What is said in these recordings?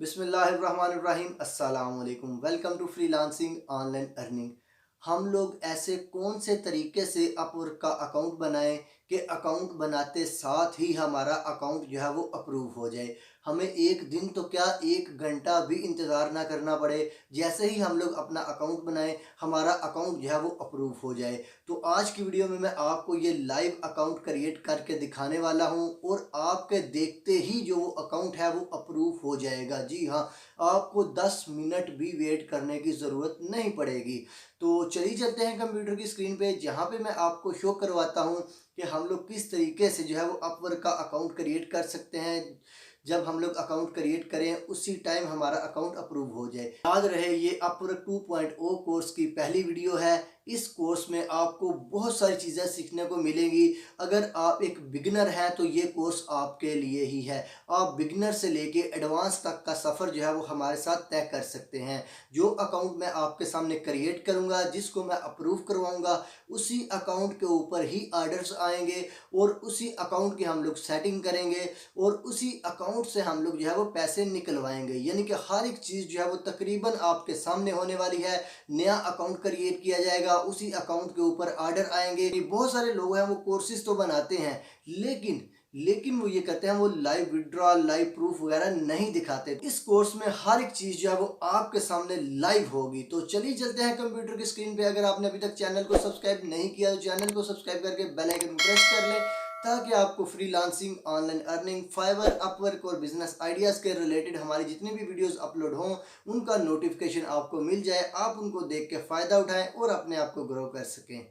बिस्मिल्लाहिर्रहमानिर्रहीम अस्सलाम वालेकुम। Welcome to freelancing online earning. हम लोग ऐसे कौन से तरीके से अपवर्क का अकाउंट बनाएं कि अकाउंट बनाते साथ ही हमारा अकाउंट जो है वो अप्रूव हो जाए। हमें एक दिन तो क्या, एक घंटा भी इंतज़ार ना करना पड़े। जैसे ही हम लोग अपना अकाउंट बनाएं हमारा अकाउंट जो है वो अप्रूव हो जाए। तो आज की वीडियो में मैं आपको ये लाइव अकाउंट क्रिएट करके दिखाने वाला हूं और आपके देखते ही जो वो अकाउंट है वो अप्रूव हो जाएगा। जी हाँ, आपको 10 मिनट भी वेट करने की ज़रूरत नहीं पड़ेगी। तो चलिए चलते हैं कंप्यूटर की स्क्रीन पे, जहाँ पे मैं आपको शो करवाता हूँ कि हम लोग किस तरीके से जो है वो अपवर्क का अकाउंट क्रिएट कर सकते हैं। जब हम लोग अकाउंट क्रिएट करें उसी टाइम हमारा अकाउंट अप्रूव हो जाए। याद रहे ये अपवर्क 2.0 कोर्स की पहली वीडियो है। इस कोर्स में आपको बहुत सारी चीज़ें सीखने को मिलेंगी। अगर आप एक बिगिनर हैं तो ये कोर्स आपके लिए ही है। आप बिगिनर से लेके एडवांस तक का सफ़र जो है वो हमारे साथ तय कर सकते हैं। जो अकाउंट मैं आपके सामने क्रिएट करूंगा, जिसको मैं अप्रूव करवाऊंगा, उसी अकाउंट के ऊपर ही ऑर्डर्स आएंगे और उसी अकाउंट की हम लोग सेटिंग करेंगे और उसी अकाउंट से हम लोग जो है वो पैसे निकलवाएंगे। यानी कि हर एक चीज़ जो है वो तकरीबन आपके सामने होने वाली है। नया अकाउंट क्रिएट किया जाएगा, उसी अकाउंट के ऊपर ऑर्डर आएंगे। बहुत सारे लोग हैं वो कोर्सेज तो बनाते हैं, लेकिन वो ये करते हैं, वो लाइव विड्रॉल, लाइव प्रूफ वगैरह नहीं दिखाते। इस कोर्स में हर एक चीज़ जो है वो आपके सामने लाइव होगी। तो चलिए चलते हैं कंप्यूटर की स्क्रीन पे। अगर आपने अभी तक चैनल को सब्सक्राइब नहीं किया तो चैनल को सब्सक्राइब करके बेल आइकन प्रेस कर लें, ताकि आपको freelancing, online earning, Fiverr, Upwork और बिजनेस आइडियाज़ के रिलेटेड हमारी जितनी भी वीडियोस अपलोड हों उनका नोटिफिकेशन आपको मिल जाए। आप उनको देख के फ़ायदा उठाएं और अपने आप को ग्रो कर सकें।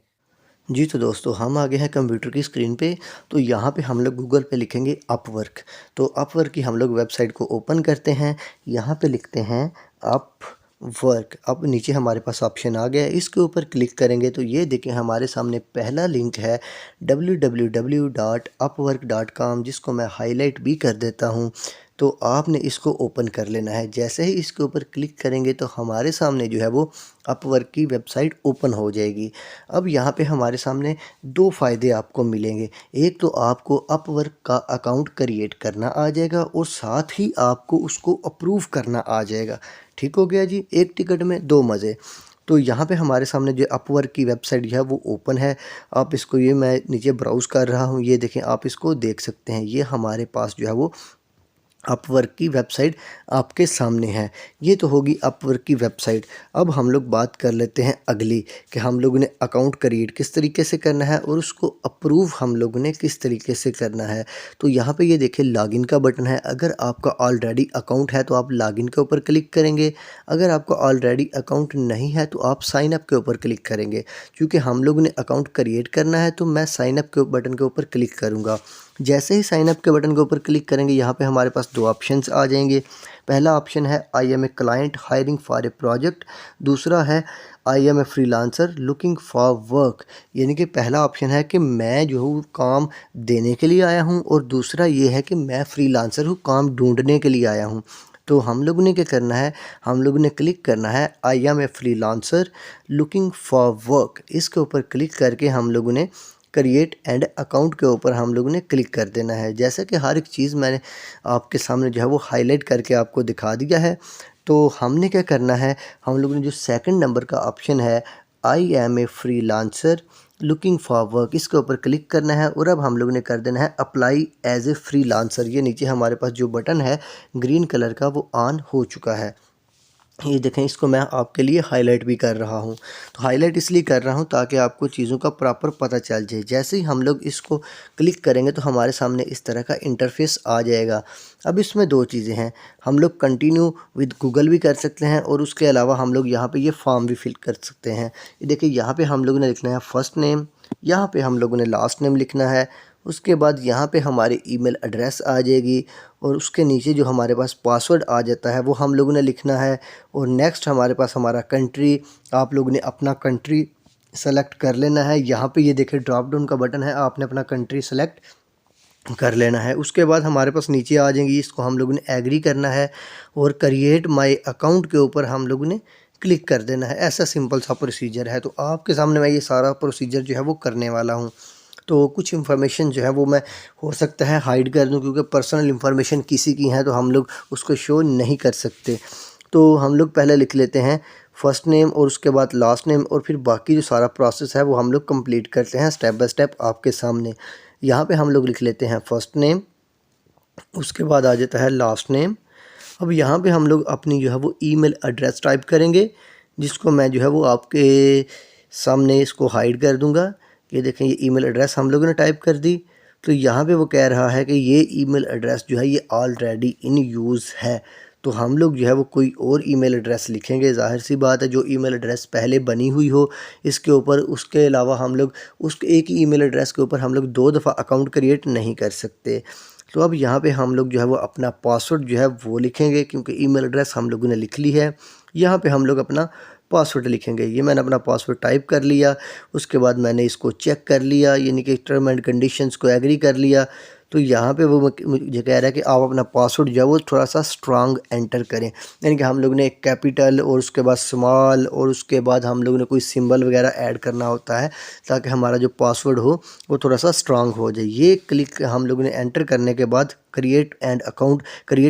जी तो दोस्तों, हम आ गए हैं कंप्यूटर की स्क्रीन पे। तो यहाँ पे हम लोग गूगल पे लिखेंगे अपवर्क। तो अपवर्क की हम लोग वेबसाइट को ओपन करते हैं। यहाँ पे लिखते हैं अपवर्क। अब नीचे हमारे पास ऑप्शन आ गया है, इसके ऊपर क्लिक करेंगे तो ये देखें हमारे सामने पहला लिंक है www.upwork.com, जिसको मैं हाईलाइट भी कर देता हूँ। तो आपने इसको ओपन कर लेना है। जैसे ही इसके ऊपर क्लिक करेंगे तो हमारे सामने जो है वो अपवर्क की वेबसाइट ओपन हो जाएगी। अब यहाँ पे हमारे सामने दो फ़ायदे आपको मिलेंगे। एक तो आपको अपवर्क का अकाउंट क्रिएट करना आ जाएगा और साथ ही आपको उसको अप्रूव करना आ जाएगा। ठीक हो गया जी, एक टिकट में दो मज़े। तो यहाँ पे हमारे सामने जो अपवर्क की वेबसाइट जो है वो ओपन है। आप इसको, ये मैं नीचे ब्राउज़ कर रहा हूँ, ये देखें, आप इसको देख सकते हैं। ये हमारे पास जो है वो अपवर्क की वेबसाइट आपके सामने है। ये तो होगी अपवर्क की वेबसाइट। अब हम लोग बात कर लेते हैं अगली, कि हम लोगों ने अकाउंट क्रिएट किस तरीके से करना है और उसको अप्रूव हम लोगों ने किस तरीके से करना है। तो यहाँ पे ये देखिए लॉगिन का बटन है। अगर आपका ऑलरेडी अकाउंट है तो आप लॉगिन के ऊपर क्लिक करेंगे। अगर आपका ऑलरेडी अकाउंट नहीं है तो आप साइन अप के ऊपर क्लिक करेंगे। क्योंकि हम लोगों ने अकाउंट क्रिएट करना है तो मैं साइन अप के बटन के ऊपर क्लिक करूँगा। जैसे ही साइन अप के बटन के ऊपर क्लिक करेंगे, यहाँ पे हमारे पास दो ऑप्शंस आ जाएंगे। पहला ऑप्शन है I am a client hiring for a project. दूसरा है I am a freelancer looking for work. यानी कि पहला ऑप्शन है कि मैं जो हूँ काम देने के लिए आया हूँ और दूसरा ये है कि मैं फ्रीलांसर हूँ, काम ढूंढने के लिए आया हूँ। तो हम लोगों ने क्या करना है, हम लोगों ने क्लिक करना है I am a freelancer looking for work. इसके ऊपर क्लिक करके हम लोगों ने क्रिएट एंड अकाउंट के ऊपर हम लोगों ने क्लिक कर देना है। जैसे कि हर एक चीज़ मैंने आपके सामने जो है वो हाईलाइट करके आपको दिखा दिया है। तो हमने क्या करना है, हम लोगों ने जो सेकंड नंबर का ऑप्शन है I am a freelancer looking for work, इसके ऊपर क्लिक करना है और अब हम लोगों ने कर देना है अप्लाई एज ए फ्रीलांसर। ये नीचे हमारे पास जो बटन है ग्रीन कलर का वो ऑन हो चुका है। ये देखें, इसको मैं आपके लिए हाईलाइट भी कर रहा हूँ। तो हाईलाइट इसलिए कर रहा हूँ ताकि आपको चीज़ों का प्रॉपर पता चल जाए। जैसे ही हम लोग इसको क्लिक करेंगे तो हमारे सामने इस तरह का इंटरफेस आ जाएगा। अब इसमें दो चीज़ें हैं, हम लोग कंटिन्यू विद गूगल भी कर सकते हैं और उसके अलावा हम लोग यहाँ पे ये फॉर्म भी फिल कर सकते हैं। ये देखिए, यहाँ पे हम लोगों ने लिखना है फर्स्ट नेम, यहाँ पे हम लोगों ने लास्ट नेम लिखना है। उसके बाद यहाँ पे हमारी ईमेल एड्रेस आ जाएगी और उसके नीचे जो हमारे पास पासवर्ड आ जाता है वो हम लोगों ने लिखना है। और नेक्स्ट हमारे पास हमारा कंट्री, आप लोगों ने अपना कंट्री सेलेक्ट कर लेना है। यहाँ पे ये देखिए ड्रॉप डाउन का बटन है, आपने अपना कंट्री सेलेक्ट कर लेना है। उसके बाद हमारे पास नीचे आ जाएंगी, इसको हम लोगों ने एग्री करना है और क्रिएट माय अकाउंट के ऊपर हम लोगों ने क्लिक कर देना है। ऐसा सिंपल सा प्रोसीजर है। तो आपके सामने मैं ये सारा प्रोसीजर जो है वो करने वाला हूँ। तो कुछ इन्फॉर्मेशन जो है वो मैं हो सकता है हाइड कर दूं, क्योंकि पर्सनल इन्फॉर्मेशन किसी की है तो हम लोग उसको शो नहीं कर सकते। तो हम लोग पहले लिख लेते हैं फर्स्ट नेम और उसके बाद लास्ट नेम, और फिर बाकी जो सारा प्रोसेस है वो हम लोग कंप्लीट करते हैं स्टेप बाय स्टेप आपके सामने। यहाँ पे हम लोग लिख लेते हैं फर्स्ट नेम, उसके बाद आ जाता है लास्ट नेम। अब यहाँ पे हम लोग अपनी जो है वो ईमेल एड्रेस टाइप करेंगे, जिसको मैं जो है वो आपके सामने इसको हाइड कर दूंगा। ये देखें, ये ईमेल एड्रेस हम लोगों ने टाइप कर दी। तो यहाँ पे वो कह रहा है कि ये ईमेल एड्रेस जो है ये ऑलरेडी इन यूज़ है। तो हम लोग जो है वो कोई और ईमेल एड्रेस लिखेंगे। ज़ाहिर सी बात है, जो ईमेल एड्रेस पहले बनी हुई हो इसके ऊपर, उसके अलावा हम लोग उस एक ही ईमेल एड्रेस के ऊपर हम लोग 2 दफ़ा अकाउंट क्रिएट नहीं कर सकते। तो अब यहाँ पे हम लोग जो है वो अपना पासवर्ड जो है वो लिखेंगे, क्योंकि ईमेल एड्रेस हम लोगों ने लिख ली है। यहाँ पे हम लोग अपना पासवर्ड लिखेंगे। ये मैंने अपना पासवर्ड टाइप कर लिया, उसके बाद मैंने इसको चेक कर लिया, यानी कि टर्म एंड कंडीशंस को एग्री कर लिया। तो यहाँ पे वो मुझे कह रहा है कि आप अपना पासवर्ड जो है वो थोड़ा सा स्ट्रांग एंटर करें, यानी कि हम लोग ने एक कैपिटल और उसके बाद स्मॉल और उसके बाद हम लोग ने कोई सिंबल वगैरह ऐड करना होता है, ताकि हमारा जो पासवर्ड हो वो थोड़ा सा स्ट्रांग हो जाए। ये क्लिक हम लोग ने एंटर करने के बाद क्रिएट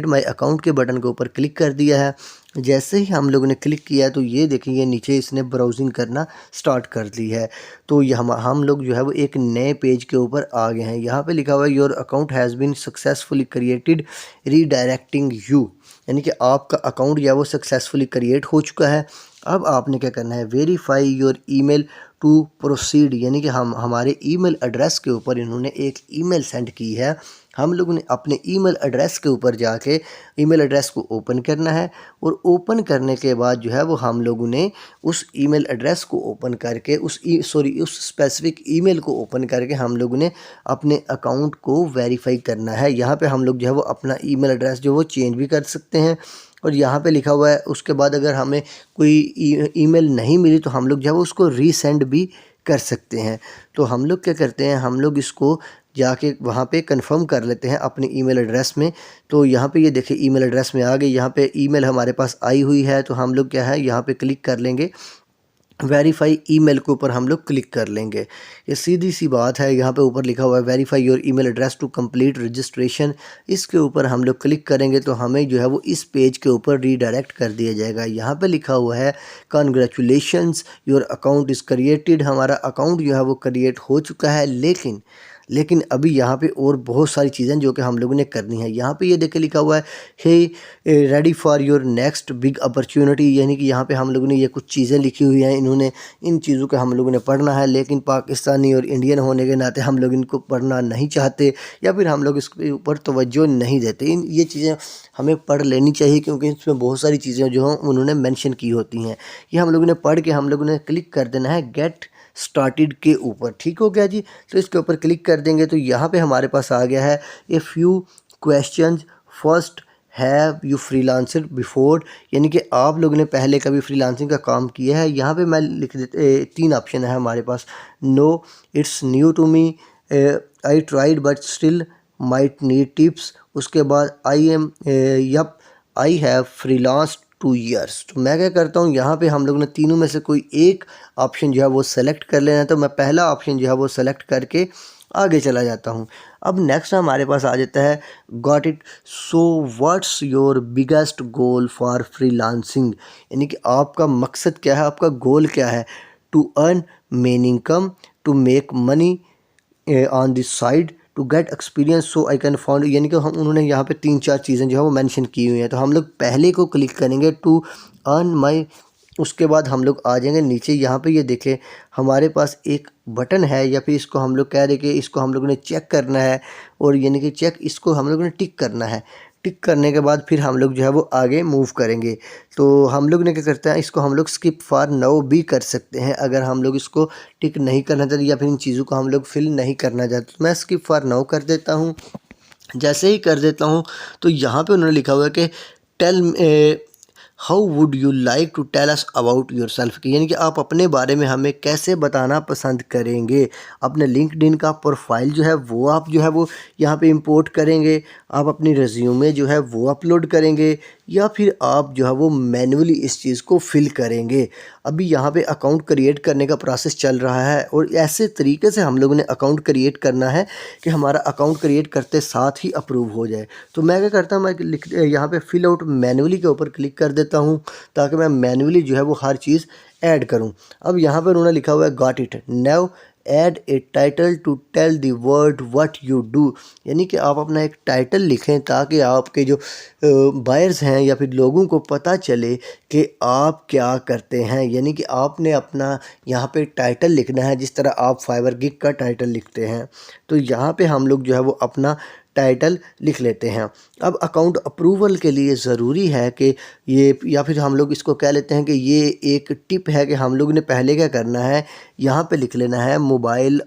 माई अकाउंट के बटन के ऊपर क्लिक कर दिया है। जैसे ही हम लोगों ने क्लिक किया तो ये देखें, ये नीचे इसने ब्राउजिंग करना स्टार्ट कर दी है। तो ये हम लोग जो है वो एक नए पेज के ऊपर आ गए हैं। यहाँ पे लिखा हुआ है your account has been successfully created redirecting you, यानी कि आपका अकाउंट जो है वो सक्सेसफुली क्रिएट हो चुका है। अब आपने क्या करना है, verify your email to proceed, यानी कि हमारे ईमेल एड्रेस के ऊपर इन्होंने एक ईमेल सेंड की है। हम लोगों ने अपने ईमेल एड्रेस के ऊपर जाके ईमेल एड्रेस को ओपन करना है, और ओपन करने के बाद जो है वो हम लोगों ने उस ईमेल एड्रेस को ओपन करके उस स्पेसिफिक ईमेल को ओपन करके हम लोगों ने अपने अकाउंट को वेरीफाई करना है। यहाँ पे हम लोग जो है वो अपना ईमेल एड्रेस जो वो चेंज भी कर सकते हैं। और यहाँ पे लिखा हुआ है, उसके बाद अगर हमें कोई ईमेल नहीं मिली तो हम लोग जो है वो उसको रीसेंड भी कर सकते हैं। तो हम लोग क्या करते हैं, हम लोग इसको जाके वहाँ पे कंफर्म कर लेते हैं अपने ईमेल एड्रेस में। तो यहाँ पे ये देखिए ईमेल एड्रेस में आ गई, यहाँ पे ईमेल हमारे पास आई हुई है। तो हम लोग क्या है, यहाँ पे क्लिक कर लेंगे, वेरीफाई ईमेल के ऊपर हम लोग क्लिक कर लेंगे। ये सीधी सी बात है। यहाँ पे ऊपर लिखा हुआ है verify your email address to complete registration, इसके ऊपर हम लोग क्लिक करेंगे तो हमें जो है वो इस पेज के ऊपर रीडायरेक्ट कर दिया जाएगा। यहाँ पे लिखा हुआ है congratulations your account is created, हमारा अकाउंट जो है वो क्रिएट हो चुका है। लेकिन अभी यहाँ पे और बहुत सारी चीज़ें जो कि हम लोगों ने करनी है। यहाँ पे ये देखे लिखा हुआ है hey ready for your next big opportunity, यानी कि यहाँ पे हम लोगों ने ये कुछ चीज़ें लिखी हुई हैं, इन्होंने इन चीज़ों को हम लोगों ने पढ़ना है। लेकिन पाकिस्तानी और इंडियन होने के नाते हम लोग इनको पढ़ना नहीं चाहते, या फिर हम लोग इसके ऊपर तवज्जो नहीं देते। ये चीज़ें हमें पढ़ लेनी चाहिए, क्योंकि इसमें बहुत सारी चीज़ें जो हैं उन्होंने मेंशन की होती हैं। ये हम लोगों ने पढ़ के हम लोगों ने क्लिक कर देना है गेट स्टार्टेड के ऊपर। ठीक हो गया जी। तो इसके ऊपर क्लिक कर देंगे तो यहाँ पे हमारे पास आ गया है a few questions. First, have you freelancer before, यानी कि आप लोगों ने पहले कभी फ्रीलांसिंग का काम किया है। यहाँ पे मैं लिख देते 3 ऑप्शन है हमारे पास। No, it's new to me, I tried but still might need tips. उसके बाद yup I have freelance 2 years. तो मैं क्या करता हूँ, यहाँ पे हम लोगों ने तीनों में से कोई एक ऑप्शन जो है वो सेलेक्ट कर लेना है। तो मैं पहला ऑप्शन जो है वो सेलेक्ट करके आगे चला जाता हूँ। अब नेक्स्ट हमारे पास आ जाता है got it. So what's your biggest goal for freelancing, यानी कि आपका मकसद क्या है, आपका गोल क्या है। To earn main income, to make money on this side, to get experience so I can found, यानी कि हम उन्होंने यहाँ पे 3-4 चीज़ें जो है वो मेंशन की हुई हैं। तो हम लोग पहले को क्लिक करेंगे, टू अर्न माई। उसके बाद हम लोग आ जाएंगे नीचे, यहाँ पे ये देखें हमारे पास एक बटन है, या फिर इसको हम लोग कह रहे कि इसको हम लोगों ने चेक करना है, और यानी कि चेक इसको हम लोगों ने टिक करना है। टिक करने के बाद फिर हम लोग जो है वो आगे मूव करेंगे। तो हम लोग ने क्या करते हैं, इसको हम लोग स्किप फॉर नाउ भी कर सकते हैं अगर हम लोग इसको टिक नहीं करना चाहते, या फिर इन चीज़ों को हम लोग फिल नहीं करना चाहते। तो मैं स्किप फॉर नाउ कर देता हूँ। जैसे ही कर देता हूँ तो यहाँ पे उन्होंने लिखा हुआ है कि tell how would you like to tell us about yourself, यानी कि आप अपने बारे में हमें कैसे बताना पसंद करेंगे। अपने लिंक्डइन का प्रोफाइल जो है वो आप जो है वो यहाँ पे इंपोर्ट करेंगे, आप अपनी रिज्यूमे जो है वो अपलोड करेंगे, या फिर आप जो है वो मैन्युअली इस चीज़ को फिल करेंगे। अभी यहाँ पे अकाउंट क्रिएट करने का प्रोसेस चल रहा है और ऐसे तरीके से हम लोगों ने अकाउंट क्रिएट करना है कि हमारा अकाउंट क्रिएट करते साथ ही अप्रूव हो जाए। तो मैं क्या करता हूँ, मैं यहाँ पे फिल आउट मैन्युअली के ऊपर क्लिक कर देता हूँ ताकि मैं मैन्युअली जो है वो हर चीज़ ऐड करूँ। अब यहाँ पर उन्होंने लिखा हुआ है got it now add a title to tell the word what you do, यानी कि आप अपना एक टाइटल लिखें ताकि आपके जो बायर्स हैं या फिर लोगों को पता चले कि आप क्या करते हैं। यानी कि आपने अपना यहाँ पे टाइटल लिखना है जिस तरह आप फाइवर गिग का टाइटल लिखते हैं। तो यहाँ पे हम लोग जो है वो अपना टाइटल लिख लेते हैं। अब अकाउंट अप्रूवल के लिए ज़रूरी है कि ये, या फिर हम लोग इसको कह लेते हैं कि ये एक टिप है कि हम लोग ने पहले क्या करना है, यहाँ पे लिख लेना है मोबाइल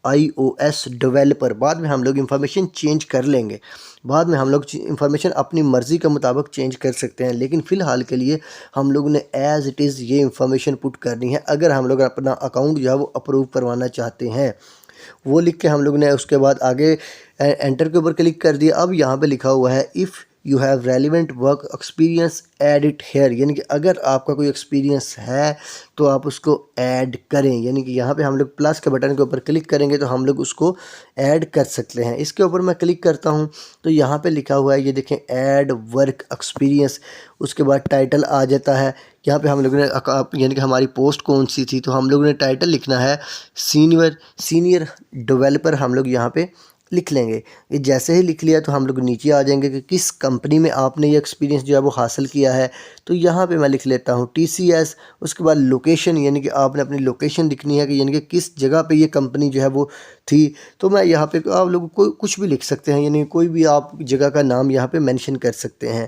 iOS डेवलपर। बाद में हम लोग इंफॉर्मेशन चेंज कर लेंगे, बाद में हम लोग इंफॉर्मेशन अपनी मर्ज़ी के मुताबिक चेंज कर सकते हैं, लेकिन फ़िलहाल के लिए हम लोग ने एज़ इट इज़ ये इंफॉर्मेशन पुट करनी है अगर हम लोग अपना अकाउंट जो है वो अप्रूव करवाना चाहते हैं। वो लिख के हम लोग ने उसके बाद आगे एंटर के ऊपर क्लिक कर दिया। अब यहाँ पे लिखा हुआ है if you have relevant work experience add it here, यानी कि अगर आपका कोई एक्सपीरियंस है तो आप उसको ऐड करें। यानी कि यहाँ पे हम लोग प्लस के बटन के ऊपर क्लिक करेंगे तो हम लोग उसको ऐड कर सकते हैं। इसके ऊपर मैं क्लिक करता हूँ तो यहाँ पे लिखा हुआ है, ये देखें, ऐड वर्क एक्सपीरियंस। उसके बाद टाइटल आ जाता है। यहाँ पे हम लोगों ने यानी कि हमारी पोस्ट कौन सी थी, तो हम लोगों ने टाइटल लिखना है सीनियर डेवलपर, हम लोग यहाँ पे लिख लेंगे। ये जैसे ही लिख लिया तो हम लोग नीचे आ जाएंगे कि किस कंपनी में आपने ये एक्सपीरियंस जो है वो हासिल किया है। तो यहाँ पे मैं लिख लेता हूँ TCS। उसके बाद लोकेशन, यानी कि आपने अपनी लोकेशन लिखनी है कि यानी कि किस जगह पे ये कंपनी जो है वो थी। तो मैं यहाँ पे आप लोग कोई कुछ भी लिख सकते हैं, यानी कोई भी आप जगह का नाम यहाँ पे मेंशन कर सकते हैं।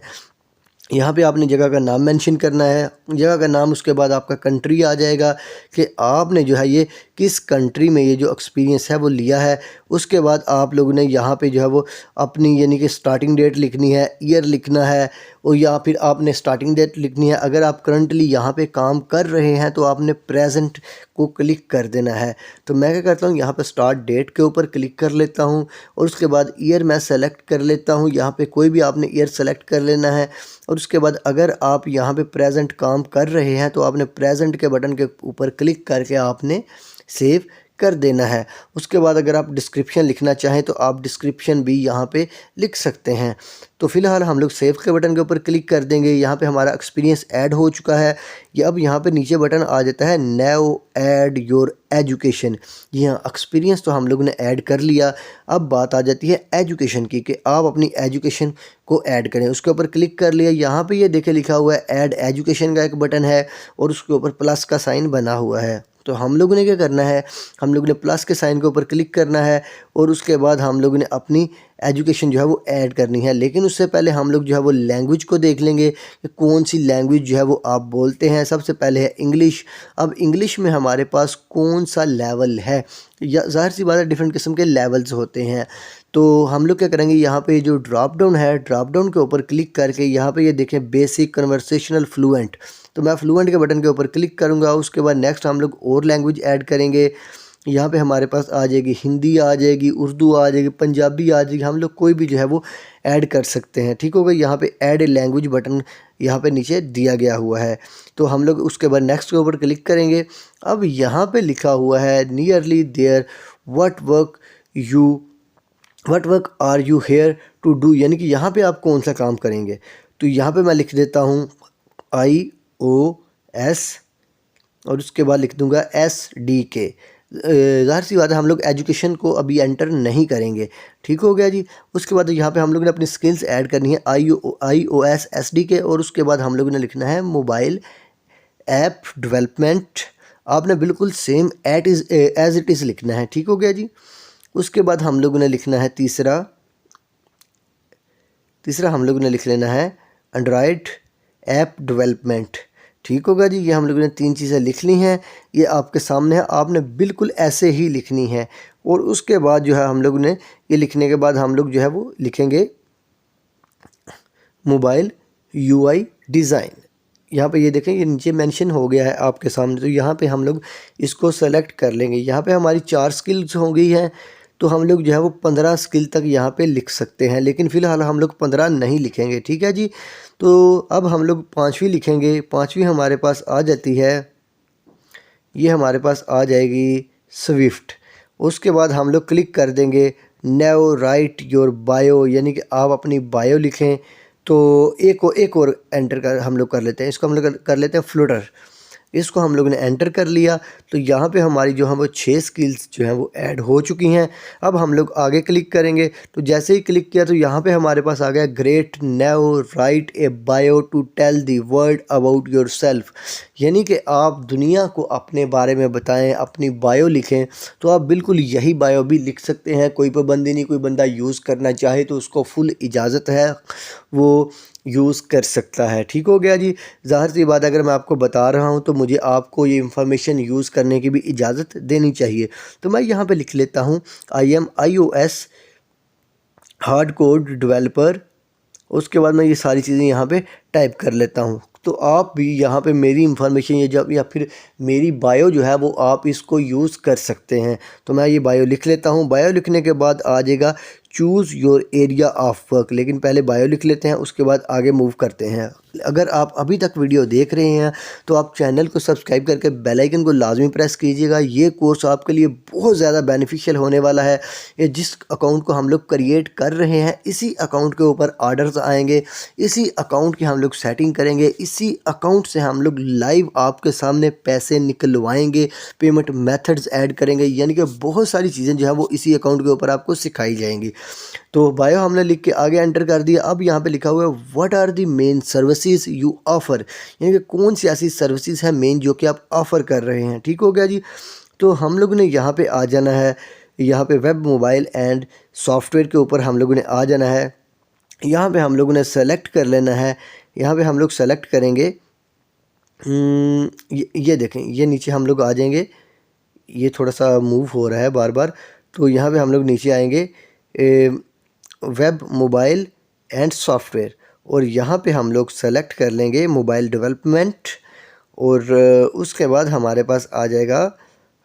यहाँ पे आपने जगह का नाम मेंशन करना है, जगह का नाम, उसके बाद आपका कंट्री आ जाएगा कि आपने जो है ये किस कंट्री में ये जो एक्सपीरियंस है वो लिया है। उसके बाद आप लोगों ने यहाँ पे जो है वो अपनी यानी कि स्टार्टिंग डेट लिखनी है, ईयर लिखना है, और या फिर आपने स्टार्टिंग डेट लिखनी है। अगर आप करंटली यहाँ पे काम कर रहे हैं तो आपने प्रेजेंट को क्लिक कर देना है। तो मैं क्या करता हूँ, यहाँ पे स्टार्ट डेट के ऊपर क्लिक कर लेता हूँ और उसके बाद ईयर मैं सेलेक्ट कर लेता हूँ। यहाँ पे कोई भी आपने ईयर सेलेक्ट कर लेना है। और उसके बाद अगर आप यहाँ पे प्रेजेंट काम कर रहे हैं तो आपने प्रेजेंट के बटन के ऊपर क्लिक करके आपने सेव कर देना है। उसके बाद अगर आप डिस्क्रिप्शन लिखना चाहें तो आप डिस्क्रिप्शन भी यहाँ पे लिख सकते हैं। तो फ़िलहाल हम लोग सेव के बटन के ऊपर क्लिक कर देंगे। यहाँ पे हमारा एक्सपीरियंस ऐड हो चुका है। ये अब यहाँ पे नीचे बटन आ जाता है नाउ ऐड योर एजुकेशन। यहाँ एक्सपीरियंस तो हम लोग ने ऐड कर लिया। अब बात आ जाती है एजुकेशन की कि आप अपनी एजुकेशन को ऐड करें। उसके ऊपर क्लिक कर लिया। यहाँ पे ये देखे लिखा हुआ है ऐड एजुकेशन का एक बटन है और उसके ऊपर प्लस का साइन बना हुआ है। तो हम लोगों ने क्या करना है, हम लोगों ने प्लस के साइन के ऊपर क्लिक करना है और उसके बाद हम लोगों ने अपनी एजुकेशन जो है वो ऐड करनी है। लेकिन उससे पहले हम लोग जो है वो लैंग्वेज को देख लेंगे कि कौन सी लैंग्वेज जो है वो आप बोलते हैं। सबसे पहले है इंग्लिश। अब इंग्लिश में हमारे पास कौन सा लेवल है, या ज़ाहिर सी बात है डिफरेंट किस्म के लेवल्स होते हैं। तो हम लोग क्या करेंगे, यहाँ पे जो ड्रॉप डाउन है, ड्रॉप डाउन के ऊपर क्लिक करके यहाँ पे ये देखें बेसिक कन्वर्सेशनल फ्लुएंट, तो मैं फ्लुएंट के बटन के ऊपर क्लिक करूँगा। उसके बाद नेक्स्ट हम लोग और लैंग्वेज ऐड करेंगे। यहाँ पे हमारे पास आ जाएगी हिंदी, आ जाएगी उर्दू, आ जाएगी पंजाबी, आ जाएगी। हम लोग कोई भी जो है वो ऐड कर सकते हैं। ठीक होगा। यहाँ पे ऐड ए लैंग्वेज बटन यहाँ पे नीचे दिया गया हुआ है। तो हम लोग उसके बाद नेक्स्ट के ऊपर क्लिक करेंगे। अब यहाँ पे लिखा हुआ है nearly there what work are you here to do, यानी कि यहाँ पे आप कौन सा काम करेंगे। तो यहाँ पे मैं लिख देता हूँ iOS और उसके बाद लिख दूंगा SDK। ज़ाहिर सी बात है हम लोग एजुकेशन को अभी एंटर नहीं करेंगे। ठीक हो गया जी। उसके बाद यहाँ पे हम लोग ने अपनी स्किल्स ऐड करनी है iOS SDK और उसके बाद हम लोग ने लिखना है मोबाइल ऐप डेवलपमेंट। आपने बिल्कुल सेम एज इट इज़ लिखना है। ठीक हो गया जी। उसके बाद हम लोगों ने लिखना है तीसरा हम लोगों ने लिख लेना है एंड्रॉयड ऐप डेवलपमेंट। ठीक होगा जी। ये हम लोगों ने 3 चीज़ें लिख ली हैं, ये आपके सामने है, आपने बिल्कुल ऐसे ही लिखनी है। और उसके बाद जो है हम लोग ने ये लिखने के बाद हम लोग जो है वो लिखेंगे मोबाइल UI डिज़ाइन। यहाँ पे ये देखें ये नीचे मेंशन हो गया है आपके सामने। तो यहाँ पे हम लोग इसको सेलेक्ट कर लेंगे। यहाँ पे हमारी 4 स्किल्स हो गई हैं। तो हम लोग जो है वो 15 स्किल तक यहाँ पे लिख सकते हैं, लेकिन फ़िलहाल हम लोग 15 नहीं लिखेंगे, ठीक है जी। तो अब हम लोग 5वीं लिखेंगे। 5वीं हमारे पास आ जाती है, ये हमारे पास आ जाएगी स्विफ्ट। उसके बाद हम लोग क्लिक कर देंगे नाउ राइट योर बायो, यानी कि आप अपनी बायो लिखें। तो एक और एंटर कर हम लोग कर लेते हैं, इसको हम लोग कर लेते हैं फ्लूटर। इसको हम लोग ने एंटर कर लिया। तो यहाँ पे हमारी जो है वो 6 स्किल्स जो हैं वो ऐड हो चुकी हैं। अब हम लोग आगे क्लिक करेंगे, तो जैसे ही क्लिक किया तो यहाँ पे हमारे पास आ गया great now write a bio to tell the world about yourself, यानी कि आप दुनिया को अपने बारे में बताएं, अपनी बायो लिखें। तो आप बिल्कुल यही बायो भी लिख सकते हैं, कोई पाबंदी नहीं। कोई बंदा यूज़ करना चाहे तो उसको फुल इजाज़त है, वो यूज़ कर सकता है। ठीक हो गया जी। ज़ाहिर सी बात, अगर मैं आपको बता रहा हूँ तो मुझे आपको ये इंफॉर्मेशन यूज़ करने की भी इजाज़त देनी चाहिए। तो मैं यहाँ पे लिख लेता हूँ I am iOS hard code developer. उसके बाद मैं ये सारी चीज़ें यहाँ पे टाइप कर लेता हूँ। तो आप भी यहाँ पे मेरी इंफॉर्मेशन या फिर मेरी बायो जो है वो आप इसको यूज़ कर सकते हैं। तो मैं ये बायो लिख लेता हूँ। बायो लिखने के बाद आ जाएगा choose your area of work, लेकिन पहले बायो लिख लेते हैं, उसके बाद आगे मूव करते हैं। अगर आप अभी तक वीडियो देख रहे हैं तो आप चैनल को सब्सक्राइब करके बेल आइकन को लाजमी प्रेस कीजिएगा। ये कोर्स आपके लिए बहुत ज़्यादा बेनिफिशियल होने वाला है। ये जिस अकाउंट को हम लोग क्रिएट कर रहे हैं, इसी अकाउंट के ऊपर ऑर्डर्स आएंगे, इसी अकाउंट की हम लोग सेटिंग करेंगे, इसी अकाउंट से हम लोग लाइव आपके सामने पैसे निकलवाएंगे, पेमेंट मेथड्स ऐड करेंगे, यानी कि बहुत सारी चीज़ें जो है वो इसी अकाउंट के ऊपर आपको सिखाई जाएंगी। तो बायो हमने लिख के आगे एंटर कर दिया। अब यहाँ पे लिखा हुआ है what are the main services you offer, यानी कि कौन सी ऐसी सर्विसेज हैं मेन जो कि आप ऑफ़र कर रहे हैं। ठीक हो गया जी। तो हम लोगों ने यहाँ पे आ जाना है, यहाँ पे वेब मोबाइल एंड सॉफ्टवेयर के ऊपर हम लोगों ने आ जाना है। यहाँ पे हम लोगों ने सेलेक्ट कर लेना है। यहाँ पे हम लोग सेलेक्ट करेंगे, ये देखें, ये नीचे हम लोग आ जाएंगे। ये थोड़ा सा मूव हो रहा है बार बार। तो यहाँ पे हम लोग नीचे आएंगे वेब मोबाइल एंड सॉफ्टवेयर, और यहाँ पे हम लोग सेलेक्ट कर लेंगे मोबाइल डेवलपमेंट। और उसके बाद हमारे पास आ जाएगा,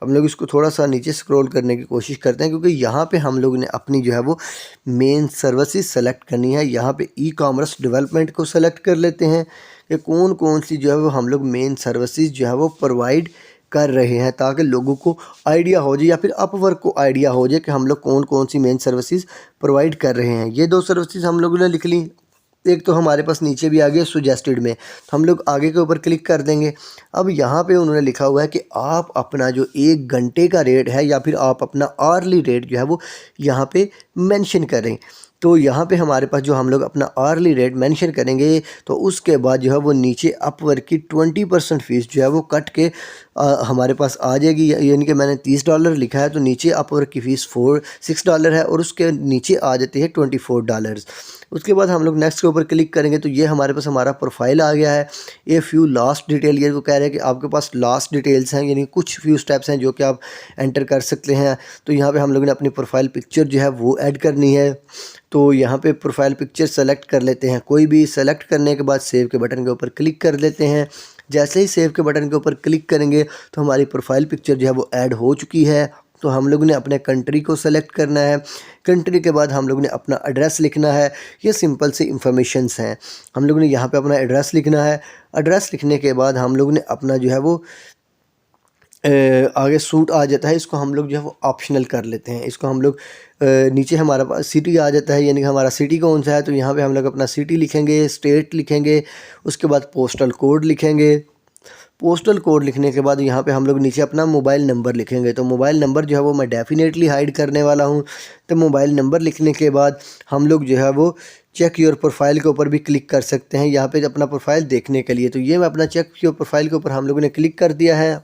हम लोग इसको थोड़ा सा नीचे स्क्रॉल करने की कोशिश करते हैं, क्योंकि यहाँ पे हम लोग ने अपनी जो है वो मेन सर्विसेज सेलेक्ट करनी है। यहाँ पे ई कॉमर्स डेवलपमेंट को सेलेक्ट कर लेते हैं कि कौन कौन सी जो है वो हम लोग मेन सर्विसेज जो है वो प्रोवाइड कर रहे हैं, ताकि लोगों को आइडिया हो जाए या फिर अपवर्क को आइडिया हो जाए कि हम लोग कौन कौन सी मेन सर्विसेज प्रोवाइड कर रहे हैं। ये 2 सर्विसेज हम लोगों ने लिख ली। एक तो हमारे पास नीचे भी आ गया सुजेस्टेड में, तो हम लोग आगे के ऊपर क्लिक कर देंगे। अब यहाँ पे उन्होंने लिखा हुआ है कि आप अपना जो 1 घंटे का रेट है या फिर आप अपना आर्ली रेट जो है वो यहाँ पे मेंशन करें। तो यहाँ पे हमारे पास जो हम लोग अपना आर्ली रेट मेंशन करेंगे, तो उसके बाद जो है वो नीचे अपवर्क की 20% फ़ीस जो है वो कट के हमारे पास आ जाएगी। यानी कि मैंने $30 लिखा है, तो नीचे अपवर्क की फ़ीस $6 है, और उसके नीचे आ जाती है $24। उसके बाद हम लोग नेक्स्ट के ऊपर क्लिक करेंगे, तो ये हमारे पास हमारा प्रोफाइल आ गया है। ये फ्यू लास्ट डिटेल, ये वो कह रहे हैं कि आपके पास लास्ट डिटेल्स हैं, यानी कुछ फ्यू स्टेप्स हैं जो कि आप एंटर कर सकते हैं। तो यहाँ पे हम लोगों ने अपनी प्रोफाइल पिक्चर जो है वो ऐड करनी है। तो यहाँ पे प्रोफाइल पिक्चर सेलेक्ट कर लेते हैं कोई भी। सेलेक्ट करने के बाद सेव के बटन के ऊपर क्लिक कर देते हैं। जैसे ही सेव के बटन के ऊपर क्लिक करेंगे तो हमारी प्रोफाइल पिक्चर जो है वो ऐड हो चुकी है। तो हम लोग ने अपने कंट्री को सेलेक्ट करना है। कंट्री के बाद हम लोग ने अपना एड्रेस लिखना है। ये सिंपल सी इंफॉर्मेशंस हैं। हम लोग ने यहाँ पे अपना एड्रेस लिखना है। एड्रेस लिखने के बाद हम लोग ने अपना जो है वो आगे सूट आ जाता है, इसको हम लोग जो है वो ऑप्शनल कर लेते हैं। इसको हम लोग नीचे हमारा पास सिटी आ जाता है, यानी कि हमारा सिटी कौन सा है, तो यहाँ पे हम लोग अपना सिटी लिखेंगे, स्टेट लिखेंगे, उसके बाद पोस्टल कोड लिखेंगे। पोस्टल कोड लिखने के बाद यहाँ पे हम लोग नीचे अपना मोबाइल नंबर लिखेंगे। तो मोबाइल नंबर जो है वो मैं डेफिनेटली हाइड करने वाला हूँ। तो मोबाइल नंबर लिखने के बाद हम लोग जो है वो चेक योर प्रोफाइल के ऊपर भी क्लिक कर सकते हैं, यहाँ पे अपना प्रोफाइल देखने के लिए। तो ये मैं अपना चेक योर प्रोफाइल के ऊपर हम लोगों ने क्लिक कर दिया है।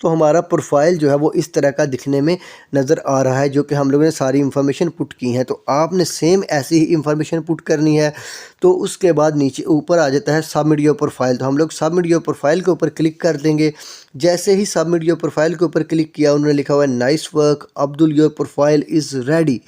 तो हमारा प्रोफाइल जो है वो इस तरह का दिखने में नज़र आ रहा है, जो कि हम लोगों ने सारी इन्फॉर्मेशन पुट की है। तो आपने सेम ऐसी ही इन्फॉर्मेशन पुट करनी है। तो उसके बाद नीचे ऊपर आ जाता है सबमिट योर प्रोफाइल। तो हम लोग सबमिट योर प्रोफाइल के ऊपर क्लिक कर देंगे। जैसे ही सबमिट योर प्रोफाइल के ऊपर क्लिक किया, उन्होंने लिखा हुआ है nice work Abdul, your profile is ready.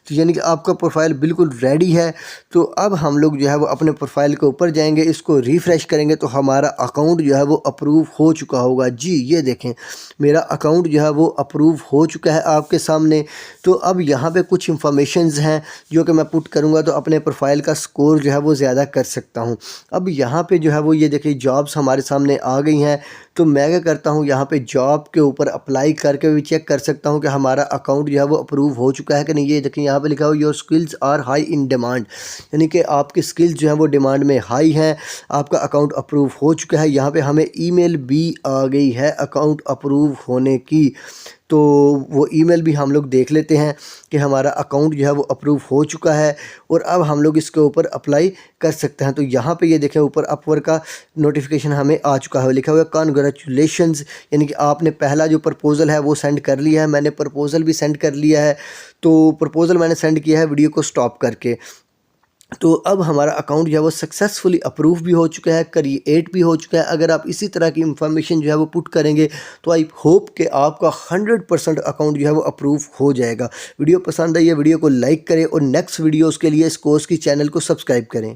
तो यानी कि आपका प्रोफाइल बिल्कुल रेडी है। तो अब हम लोग जो है वो अपने प्रोफाइल के ऊपर जाएंगे, इसको रिफ़्रेश करेंगे तो हमारा अकाउंट जो है वो अप्रूव हो चुका होगा जी। ये देखें, मेरा अकाउंट जो है वो अप्रूव हो चुका है आपके सामने। तो अब यहाँ पे कुछ इंफॉर्मेशंस हैं जो कि मैं पुट करूँगा तो अपने प्रोफाइल का स्कोर जो है वो ज़्यादा कर सकता हूँ। अब यहाँ पे जो है वो ये देखिए जॉब्स हमारे सामने आ गई हैं। तो मैं क्या करता हूँ, यहाँ पे जॉब के ऊपर अप्लाई करके भी चेक कर सकता हूँ कि हमारा अकाउंट जो है वो अप्रूव हो चुका है कि नहीं। ये देखिए यहाँ पे लिखा हुआ your skills are high in demand, यानी कि आपकी स्किल्स जो है वो डिमांड में हाई हैं, आपका अकाउंट अप्रूव हो चुका है। यहाँ पे हमें ईमेल भी आ गई है अकाउंट अप्रूव होने की। तो वो ईमेल भी हम लोग देख लेते हैं कि हमारा अकाउंट जो है वो अप्रूव हो चुका है और अब हम लोग इसके ऊपर अप्लाई कर सकते हैं। तो यहाँ पे ये देखें ऊपर अपवर्क का नोटिफिकेशन हमें आ चुका है, लिखा हुआ है कॉन्ग्रेचुलेशंस, यानी कि आपने पहला जो प्रपोज़ल है वो सेंड कर लिया है। मैंने प्रपोज़ल भी सेंड कर लिया है। तो प्रपोज़ल मैंने सेंड किया है वीडियो को स्टॉप करके। तो अब हमारा अकाउंट जो है वो सक्सेसफुली अप्रूव भी हो चुका है, क्रिएट भी हो चुका है। अगर आप इसी तरह की इंफॉर्मेशन जो है वो पुट करेंगे तो आई होप कि आपका 100% अकाउंट जो है वो अप्रूव हो जाएगा। वीडियो पसंद आई है वीडियो को लाइक करें और नेक्स्ट वीडियोज़ के लिए इस कोर्स की चैनल को सब्सक्राइब करें।